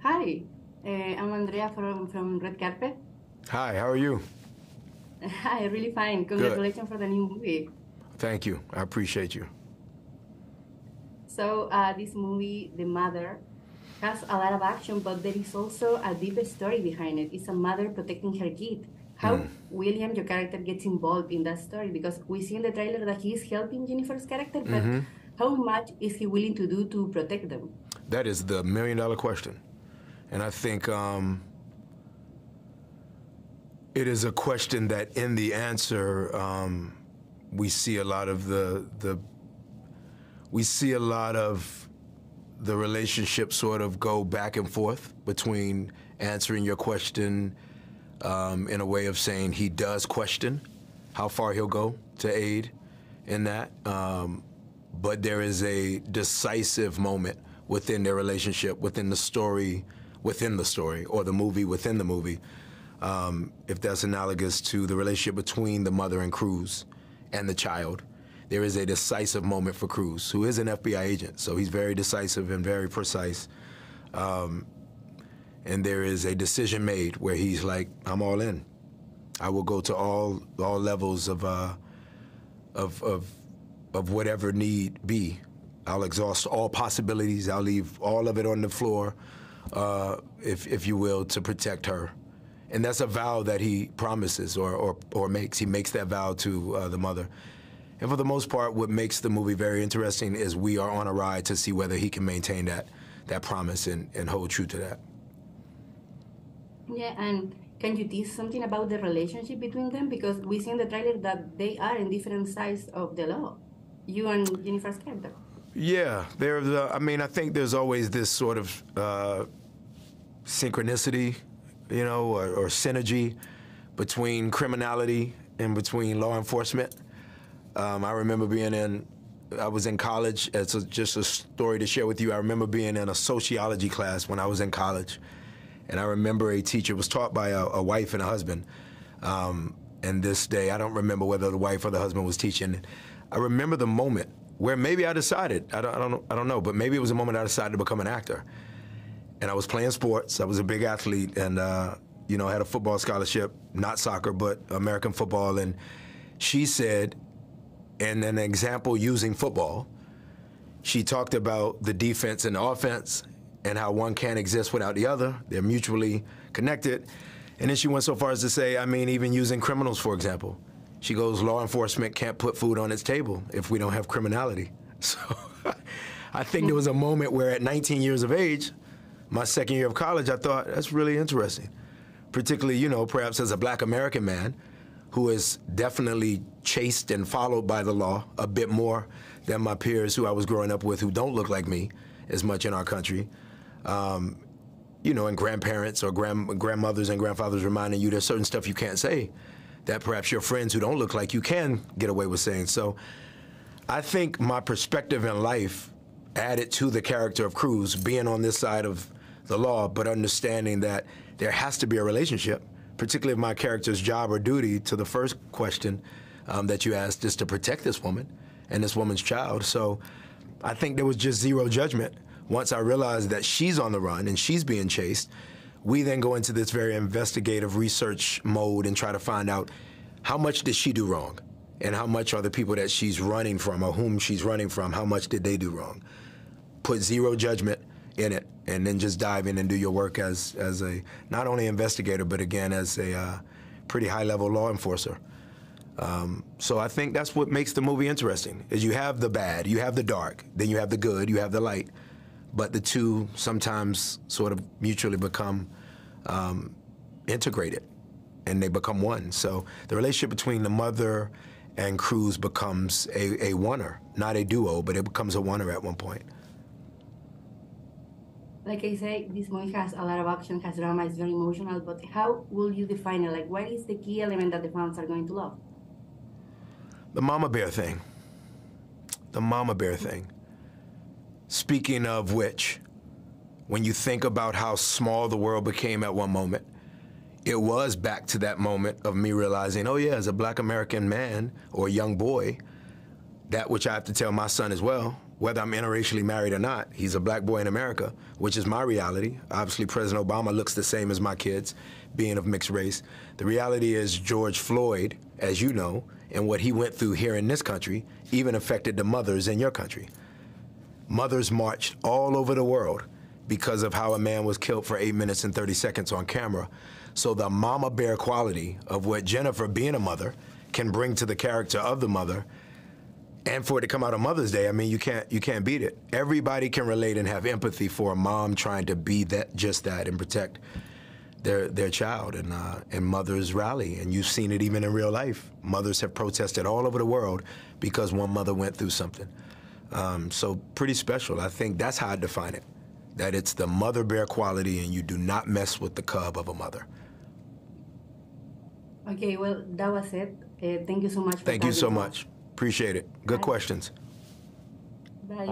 Hi, I'm Andrea from RedCarpet. Hi, how are you? Hi, really fine. Congratulations for the new movie. Thank you. I appreciate you. So this movie, The Mother, has a lot of action, but there is also a deep story behind it. It's a mother protecting her kid. How William, your character, gets involved in that story? Because we see in the trailer that he is helping Jennifer's character, but how much is he willing to do to protect them? That is the million-dollar question. And I think it is a question that in the answer, we see a lot of the relationship sort of go back and forth between answering your question in a way of saying he does question how far he'll go to aid in that. But there is a decisive moment within their relationship, within the story, or the movie within the movie, if that's analogous to the relationship between the mother and Cruz and the child. There is a decisive moment for Cruz, who is an FBI agent, so he's very decisive and very precise. And there is a decision made where he's like, I'm all in. I will go to all levels of whatever need be. I'll exhaust all possibilities. I'll leave all of it on the floor, if you will, to protect her. And that's a vow that he promises or makes. He makes that vow to the mother. And for the most part, what makes the movie very interesting is we are on a ride to see whether he can maintain that promise and hold true to that. Yeah, and can you tease something about the relationship between them? Because we see in the trailer that they are in different sides of the law, you and Jennifer's character. Yeah, I think there's always this sort of synchronicity, you know, or synergy between criminality and between law enforcement. I remember I was in college, just a story to share with you. I remember being in a sociology class when I was in college. And I remember a teacher was taught by a wife and a husband. And this day, I don't remember whether the wife or the husband was teaching. I remember the moment where maybe I decided, I don't know, but maybe it was a moment I decided to become an actor. And I was playing sports. I was a big athlete, and you know, I had a football scholarship, not soccer, but American football. And she said, in an example using football, she talked about the defense and the offense and how one can't exist without the other. They're mutually connected. And then she went so far as to say, I mean, even using criminals, for example. She goes, law enforcement can't put food on its table if we don't have criminality. So I think there was a moment where at 19 years of age, my second year of college, I thought, that's really interesting. Particularly, you know, perhaps as a black American man who is definitely chased and followed by the law a bit more than my peers who I was growing up with who don't look like me as much in our country. You know, and grandparents or grandmothers and grandfathers reminding you there's certain stuff you can't say that perhaps your friends who don't look like you can get away with saying. So I think my perspective in life added to the character of Cruz, being on this side of the law, but understanding that there has to be a relationship, particularly if my character's job or duty, to the first question that you asked, is to protect this woman and this woman's child. So I think there was just zero judgment. Once I realized that she's on the run and she's being chased, we then go into this very investigative research mode and try to find out how much did she do wrong and how much are the people that she's running from or whom she's running from, how much did they do wrong? Put zero judgment in it and then just dive in and do your work as a, not only investigator, but again, as a pretty high-level law enforcer. So I think that's what makes the movie interesting, is you have the bad, you have the dark, then you have the good, you have the light, but the two sometimes sort of mutually become integrated, and they become one. So the relationship between the mother and Cruz becomes a oneer, not a duo, but it becomes a oneer at one point. Like I say, this movie has a lot of action, has drama, it's very emotional, but how will you define it? Like, what is the key element that the fans are going to love? The mama bear thing. The mama bear thing. Speaking of which, when you think about how small the world became at one moment, it was back to that moment of me realizing, oh yeah, as a black American man or young boy, that which I have to tell my son as well, whether I'm interracially married or not. He's a black boy in America, which is my reality. Obviously, President Obama looks the same as my kids, being of mixed race. The reality is George Floyd, as you know, and what he went through here in this country even affected the mothers in your country. Mothers marched all over the world because of how a man was killed for 8 minutes and 30 seconds on camera. So the mama bear quality of what Jennifer, being a mother, can bring to the character of the mother, and for it to come out on Mother's Day, I mean, you can't beat it. Everybody can relate and have empathy for a mom trying to be just that and protect their child, and mothers rally, and you've seen it even in real life. Mothers have protested all over the world because one mother went through something. So pretty special. I think that's how I define it, that it's the mother bear quality and you do not mess with the cub of a mother. Okay, well, that was it. Thank you so much for Thank you so much. Appreciate it. Good questions. Bye.